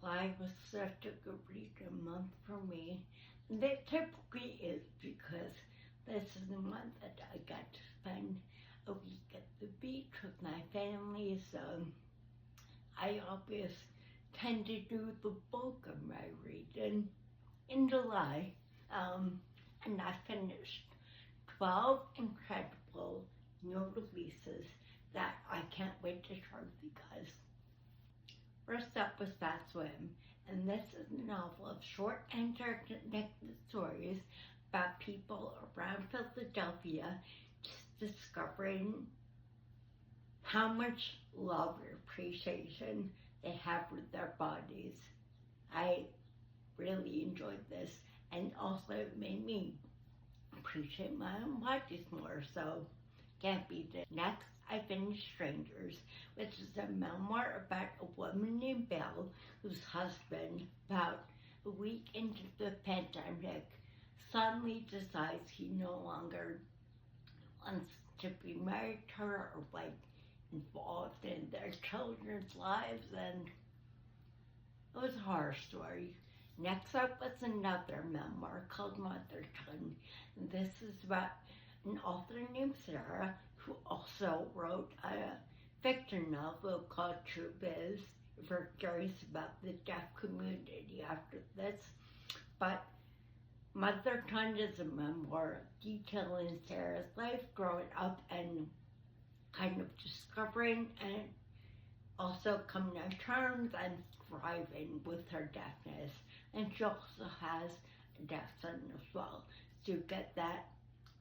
July was such a good reading month for me. And it typically is because this is the month that I got to spend a week at the beach with my family, so I always tend to do the bulk of my reading in July. And I finished 12 incredible new releases that I can't wait to share with you guys. First up was Bookworm, and this is a novel of short interconnected stories about people around Philadelphia discovering how much love and appreciation they have with their bodies. I really enjoyed this, and also it made me appreciate my own bodies more, so can't beat it. Next, I finished Strangers, which is a memoir about a woman named Belle whose husband, about a week into the pandemic, suddenly decides he no longer wants to be married to her or involved in their children's lives, and it was a horror story. Next up was another memoir called Mother Tongue, and this is about an author named Sarah who also wrote a fiction novel called True Biz, if you're curious about the deaf community after this. But Mother Tongue is a memoir detailing Sarah's life growing up and kind of discovering and also coming to terms and thriving with her deafness. And she also has a deaf son as well. So you get that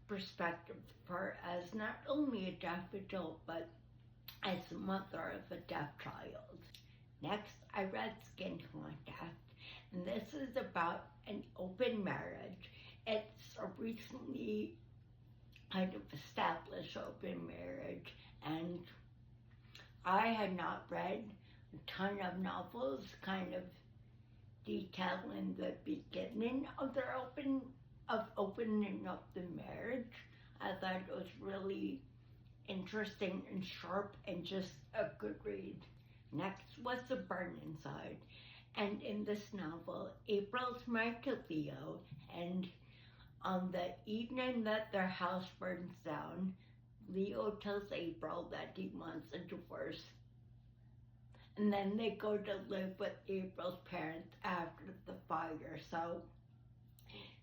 perspective of her as not only a deaf adult, but as the mother of a deaf child. Next, I read Skin Contact, and this is about an open marriage. It's a recently kind of established open marriage, and I had not read a ton of novels kind of detailing the beginning of their opening up the marriage. I thought it was really interesting and sharp and just a good read. Next was The Burn Inside, and in this novel, April's married to Leo, and on the evening that their house burns down, Leo tells April that he wants a divorce. And then they go to live with April's parents after the fire. So,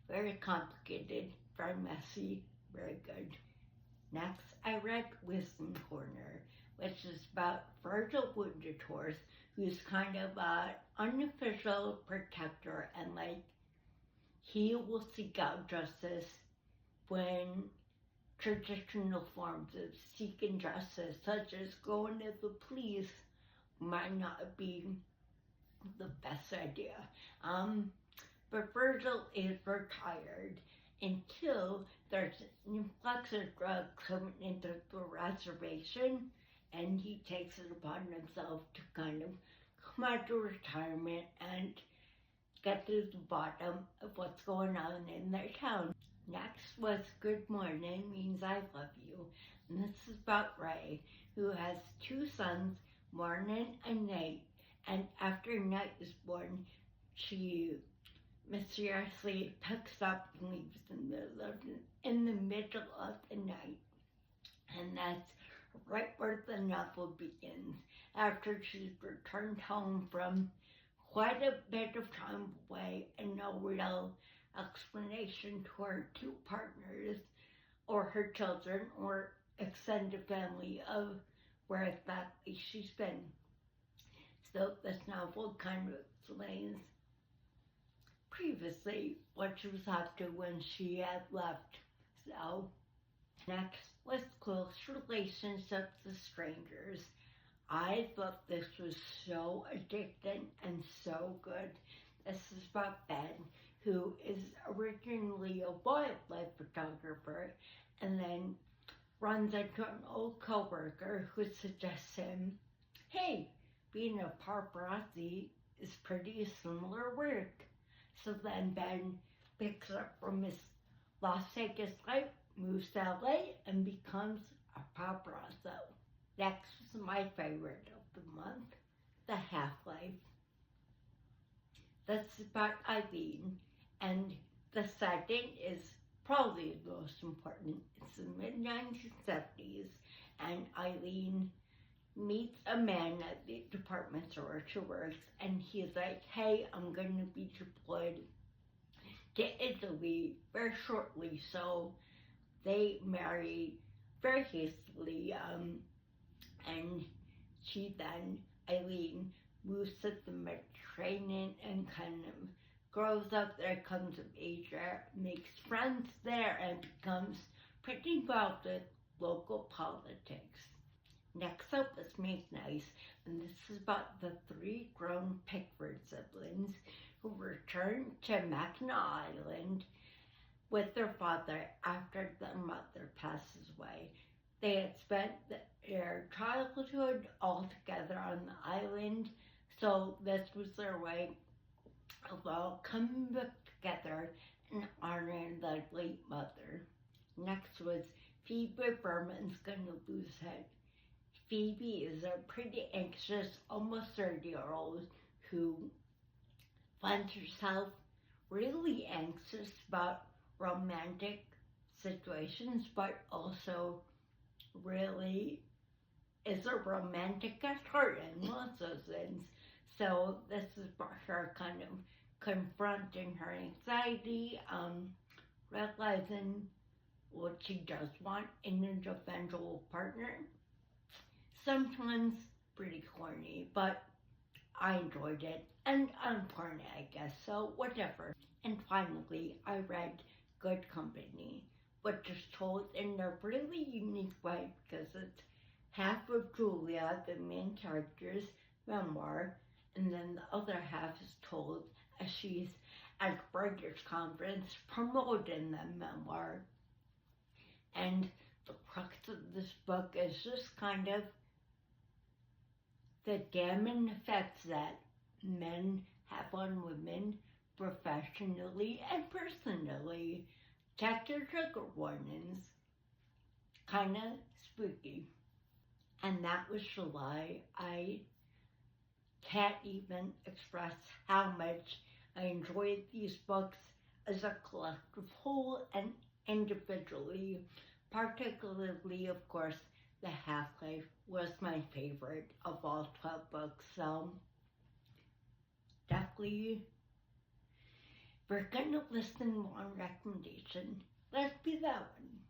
very complicated, very messy, very good. Next, I read Wisdom Corner, which is about Virgil Woodethorse, who's kind of an unofficial protector, and he will seek out justice when traditional forms of seeking justice, such as going to the police, might not be the best idea. But Virgil is retired until there's an influx of drugs coming into the reservation, and he takes it upon himself to kind of come out of retirement and get to the bottom of what's going on in their town. Next was Good Morning Means I Love You, and this is about Ray, who has two sons, Morning and Night, and after Night is born, she mysteriously picks up and leaves in the middle of the night. And that's right where the novel begins, after she's returned home from quite a bit of time away and no real explanation to her two partners or her children or extended family of where exactly she's been. So this novel kind of explains previously what she was up to when she had left. So next was Close Relationships with Strangers. I thought this was so addicting and so good. This is about Ben, who is originally a wildlife photographer and then runs into an old coworker who suggests him, hey, being a paparazzi is pretty similar work. So then Ben picks up from his Las Vegas life, moves to LA, and becomes a paparazzo. Next was my favorite of the month, The Half-Life. That's about Eileen. And the second is probably the most important. It's the mid 1970s, and Eileen meets a man at the department store she works, and he's like, "Hey, I'm going to be deployed to Italy very shortly." So they marry very hastily, and she then, Eileen, moves to the Mediterranean and kind of grows up there, comes of age there, makes friends there, and becomes pretty involved with local politics. Next up is Make Nice, and this is about the three grown Pickford siblings who return to Mackinac Island with their father after their mother passes away. They had spent their childhood all together on the island, so this was their way of all coming back together and honoring their late mother. Next was Phoebe Berman's Gonna Lose Head. Phoebe is a pretty anxious, almost 30-year-old who finds herself really anxious about romantic situations, but also really is a romantic at heart and lots of things. So this is about her kind of confronting her anxiety, realizing what she does want in an eventual partner. Sometimes pretty corny, but I enjoyed it, and I'm corny, I guess, so whatever. And finally, I read Good Company, which is told in a really unique way because it's half of Julia, the main character's memoir, and then the other half is told as she's at a writers' conference promoting the memoir. And the crux of this book is just kind of the damning effects that men have on women professionally and personally. Check your trigger warnings. Kinda spooky. And that was July. I can't even express how much I enjoyed these books as a collective whole and individually. Particularly, of course, The Half-Life was my favorite of all 12 books. So definitely, if we're gonna listen to one recommendation, let's be that one.